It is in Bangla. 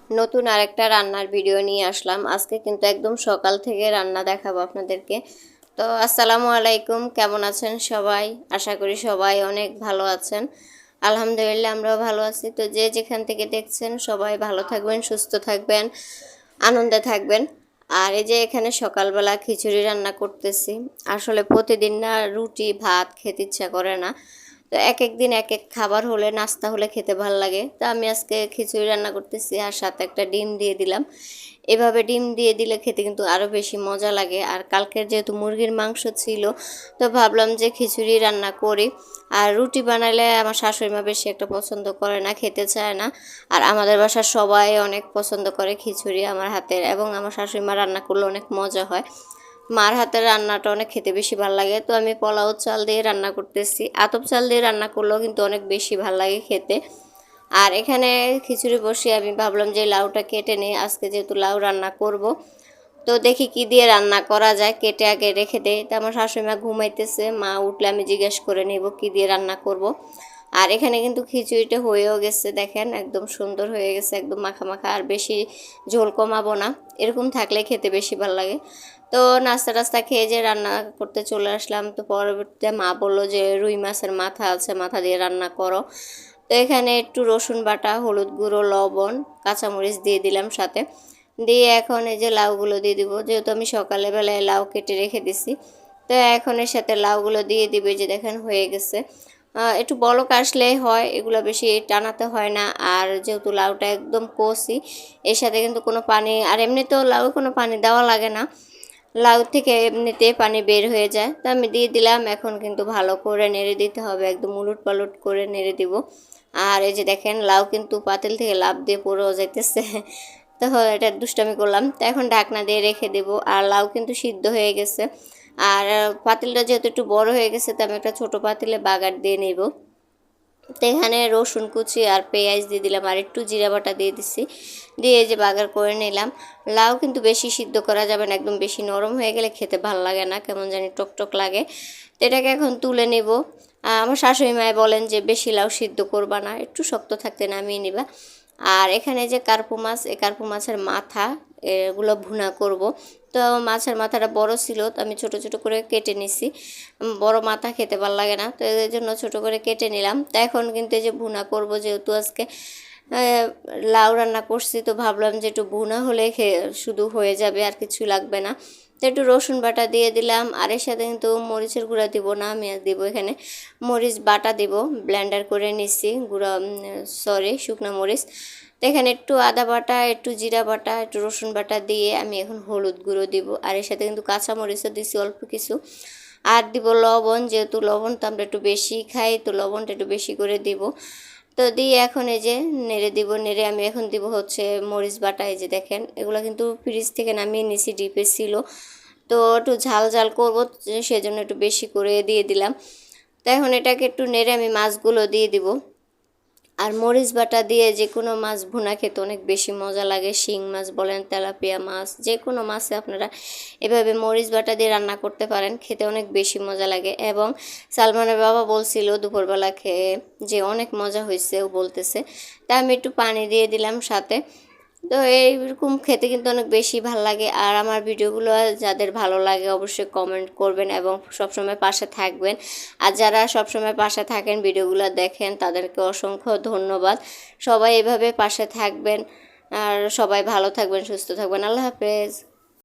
নতুন আরেকটা রান্নার ভিডিও নিয়ে আসলাম। আজকে কিন্তু একদম সকাল থেকে রান্না দেখাবো আপনাদেরকে। তো আসসালামু আলাইকুম, কেমন আছেন সবাই? আশা করি সবাই অনেক ভালো আছেন। আলহামদুলিল্লাহ আমরাও ভালো আছি। তো যে যেখান থেকে দেখছেন সবাই ভালো থাকবেন, সুস্থ থাকবেন, আনন্দে থাকবেন। আর এই যে এখানে সকালবেলা খিচুড়ি রান্না করতেছি। আসলে প্রতিদিন না রুটি ভাত খেতে ইচ্ছা করে না। তো এক এক দিন এক এক খাবার হলে, নাস্তা হলে খেতে ভালো লাগে। তো আমি আজকে খিচুড়ি রান্না করতেছি আর সাথে একটা ডিম দিয়ে দিলাম। এভাবে ডিম দিয়ে দিলে খেতে কিন্তু আরও বেশি মজা লাগে। আর কালকের যেহেতু মুরগির মাংস ছিল, তো ভাবলাম যে খিচুড়ি রান্না করি। আর রুটি বানালে আমার শাশুড়ি মা বেশি একটা পছন্দ করে না, খেতে চায় না। আর আমাদের বাসার সবাই অনেক পছন্দ করে খিচুড়ি আমার হাতের, এবং আমার শাশুড়ি মা রান্না করলে অনেক মজা হয়। মার হাতের রান্নাটা অনেক খেতে বেশি ভালো লাগে। তো আমি পোলাও চাল দিয়ে রান্না করতেছি। আতপ চাল দিয়ে রান্না করলেও কিন্তু অনেক বেশি ভালো লাগে খেতে। আর এখানে খিচুড়ি বসিয়ে আমি ভাবলাম যে লাউটা কেটে নিই, আজকে যেহেতু লাউ রান্না করব। তো দেখি কি দিয়ে রান্না করা যায়, কেটে আগে রেখে দেই। তো আমার শাশুড়ি মা ঘুমাইতেছে, মা উঠলে আমি জিজ্ঞেস করে নেব কি দিয়ে রান্না করব। আর এখানে কিন্তু খিচুড়িটা হয়েও গেছে, দেখেন একদম সুন্দর হয়ে গেছে, একদম মাখা মাখা। আর বেশি ঝোল কমাবো না, এরকম থাকলে খেতে বেশি ভালো লাগে। তো নাস্তা টাস্তা খেয়ে যে রান্না করতে চলে আসলাম। তো পরবর্তীতে মা বললো যে রুই মাছের মাথা আছে, মাথা দিয়ে রান্না করো। তো এখানে একটু রসুন বাটা, হলুদ গুঁড়ো, লবণ, কাঁচামরিচ দিয়ে দিলাম সাথে। দিয়ে এখন এই যে লাউগুলো দিয়ে দিব, যেহেতু আমি সকালবেলায় লাউ কেটে রেখে দিছি। তো এখন এর সাথে লাউগুলো দিয়ে দিবে, যে দেখেন হয়ে গেছে। একটু বলক আসলেই হয়, এগুলো বেশি টানাতে হয় না। আর যেহেতু লাউটা একদম কষি, এর সাথে কিন্তু কোনো পানি, আর এমনিতেও লাউ কোনো পানি দেওয়া লাগে না, লাউ থেকে এমনিতে পানি বের হয়ে যায়। তো আমি দিয়ে দিলাম। এখন কিন্তু ভালো করে নেড়ে দিতে হবে, একদম উলট পালট করে নেড়ে দিব। আর এই যে দেখেন লাউ কিন্তু পাতিল থেকে লাফ দিয়ে পড়েও যাইতেছে। তো এটা দুষ্টামি করলাম। তো এখন ঢাকনা দিয়ে রেখে দেব। আর লাউ কিন্তু সিদ্ধ হয়ে গেছে। আর পাতিলটা যেহেতু একটু বড় হয়ে গেছে, তো আমি একটা ছোটো পাতিলে বাগার দিয়ে নেব। তো এখানে রসুন কুচি আর পেঁয়াজ দিয়ে দিলাম, আর একটু জিরা বাটা দিয়ে দিচ্ছি, দিয়ে যে বাগার করে নিলাম। লাউ কিন্তু বেশি সিদ্ধ করা যাবে না, একদম বেশি নরম হয়ে গেলে খেতে ভালো লাগে না, কেমন জানি টকটক লাগে। তো এটাকে এখন তুলে নেব। আমার শাশুড়ি মায়ে বলেন যে বেশি লাউ সিদ্ধ করবা না, একটু শক্ত থাকতে নামিয়ে নিবা। আর এখানে যে কার্পু মাছ, এই কার্পু মাছের মাথা এগুলো ভুনা করব। তো মাছের মাথাটা বড় ছিল, তো আমি ছোট ছোট করে কেটে নিছি। বড় মাথা খেতে ভালো লাগে না, তো এর জন্য ছোট করে কেটে নিলাম। তো এখন কিন্তু এই যে ভুনা করব, যেহেতু আজকে লাউ রান্না করছি, তো ভাবলাম যে একটু ভুনা হলে শুধু হয়ে যাবে, আর কিছু লাগবে না। তো একটু রসুন বাটা দিয়ে দিলাম। আর এর সাথে কিন্তু মরিচের গুঁড়া দিব না, আমি দিব এখানে মরিচ বাটা দিব, ব্লেন্ডার করে নিচ্ছি গুঁড়া, সরি শুকনো মরিচ। তো এখানে একটু আদা বাটা, একটু জিরা বাটা, একটু রসুন বাটা দিয়ে আমি এখন হলুদ গুঁড়ো দিব। আর এর সাথে কিন্তু কাঁচা মরিচও দিছি অল্প কিছু। আর দিব লবণ, যেহেতু লবণ তো আমরা একটু বেশি খাই, তো লবণটা একটু বেশি করে দিব। তো দিয়ে এখন এই যে নেড়ে দিব। নেড়ে আমি এখন দিব হচ্ছে মরিচ বাটা। এই যে দেখেন এগুলো কিন্তু ফ্রিজ থেকে নামিয়ে নিছি, ডিপে ছিল। তো একটু ঝাল ঝাল করবো, সেজন্য একটু বেশি করে দিয়ে দিলাম। তো এখন এটাকে একটু নেড়ে আমি মাছগুলো দিয়ে দিব। আর মরিচ বাটা দিয়ে যে কোনো মাছ ভুনা খেতে অনেক বেশি মজা লাগে। শিং মাছ বলেন, তেলাপিয়া মাছ, যে কোনো মাছে আপনারা এভাবে মরিচ বাটা দিয়ে রান্না করতে পারেন, খেতে অনেক বেশি মজা লাগে। এবং সালমানের বাবা বলছিল দুপুরবেলা খেয়ে যে অনেক মজা হয়েছে, ও বলতেছে। তা আমি একটু পানি দিয়ে দিলাম সাথে। তো এইরকম খেতে কিন্তু অনেক বেশি ভালো লাগে। আর আমার ভিডিওগুলো যাদের ভালো লাগে অবশ্যই কমেন্ট করবেন এবং সবসময় পাশে থাকবেন। আর যারা সবসময় পাশে থাকেন, ভিডিওগুলো দেখেন, তাদেরকে অসংখ্য ধন্যবাদ। সবাই এভাবে পাশে থাকবেন। আর সবাই ভালো থাকবেন, সুস্থ থাকবেন। আল্লাহ হাফেজ।